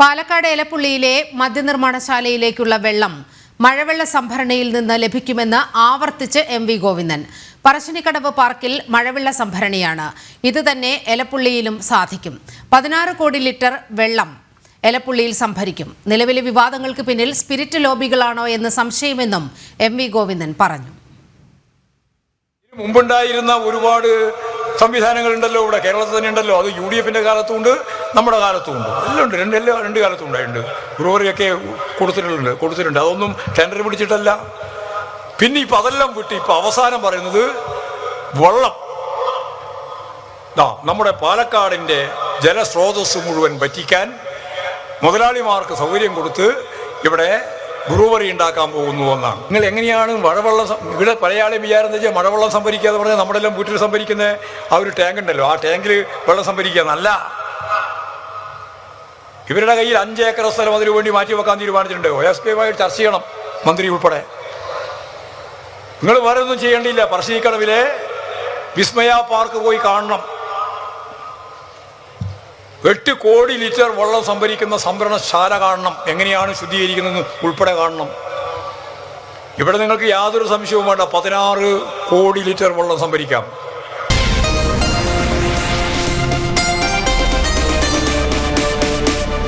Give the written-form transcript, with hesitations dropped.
പാലക്കാട് എലപ്പുള്ളിയിലെ മദ്യനിർമ്മാണശാലയിലേക്കുള്ള വെള്ളം മഴവെള്ള സംഭരണിയിൽ നിന്ന് ലഭിക്കുമെന്ന് ആവർത്തിച്ച് എം.വി. ഗോവിന്ദൻ. പറശ്ശിനിക്കടവ് പാർക്കിൽ മഴവെള്ള സംഭരണിയാണ്. ഇത് തന്നെ എലപ്പുള്ളിയിലും സാധിക്കും. 16 കോടി ലിറ്റർ വെള്ളം എലപ്പുള്ളിയിൽ സംഭരിക്കും. നിലവിലെ വിവാദങ്ങൾക്ക് പിന്നിൽ സ്പിരിറ്റ് ലോബികളാണോ എന്ന് സംശയമെന്നും എം.വി. ഗോവിന്ദൻ പറഞ്ഞു. മുമ്പുണ്ടായിരുന്ന ഒരുപാട് സംവിധാനങ്ങളുണ്ടല്ലോ, ഇവിടെ കേരളത്തിൽ തന്നെ ഉണ്ടല്ലോ. അത് UDF-ന്റെ കാലത്തുമുണ്ട്, നമ്മുടെ കാലത്തുമുണ്ട്, എല്ലാം ഉണ്ട്. രണ്ട് കാലത്തും ഉണ്ടായിട്ടുണ്ട്. ബ്രൂവറിയൊക്കെ കൊടുത്തിട്ടുണ്ട്. അതൊന്നും ടെൻഡർ പിടിച്ചിട്ടല്ല. പിന്നെ ഇപ്പം അതെല്ലാം വിട്ട് ഇപ്പം അവസാനം പറയുന്നത് വെള്ളം നമ്മുടെ പാലക്കാടിൻ്റെ ജലസ്രോതസ് മുഴുവൻ വറ്റിക്കാൻ മുതലാളിമാർക്ക് സൗകര്യം കൊടുത്ത് ഇവിടെ ബ്രൂവറി ഉണ്ടാക്കാൻ പോകുന്നു എന്നാണ്. നിങ്ങൾ എങ്ങനെയാണ് മഴവെള്ളം ഇവിടെ പലയാളെയും വിചാരം എന്ന് വെച്ചാൽ മഴവെള്ളം സംഭരിക്കാതെ പറഞ്ഞാൽ നമ്മുടെ എല്ലാം വീട്ടിൽ സംഭരിക്കുന്ന ആ ഒരു ടാങ്ക് ഉണ്ടല്ലോ, ആ ടാങ്കിൽ വെള്ളം സംഭരിക്കാന്നല്ല. ഇവരുടെ കയ്യിൽ 5 ഏക്കർ സ്ഥലം അതിനു വേണ്ടി മാറ്റിവെക്കാൻ തീരുമാനിച്ചിട്ടുണ്ട്. OSP-യുമായി ചർച്ച ചെയ്യണം, മന്ത്രി ഉൾപ്പെടെ. നിങ്ങൾ വേറെ ഒന്നും ചെയ്യേണ്ടിയില്ല. പറശ്ശിനിക്കടവിലെ വിസ്മയ പാർക്ക് പോയി കാണണം. 8 കോടി ലിറ്റർ വെള്ളം സംഭരിക്കുന്ന സംഭരണശാല കാണണം. എങ്ങനെയാണ് ശുദ്ധീകരിക്കുന്നത് ഉൾപ്പെടെ കാണണം. ഇവിടെ നിങ്ങൾക്ക് യാതൊരു സംശയവും വേണ്ട, 16 കോടി ലിറ്റർ വെള്ളം സംഭരിക്കാം.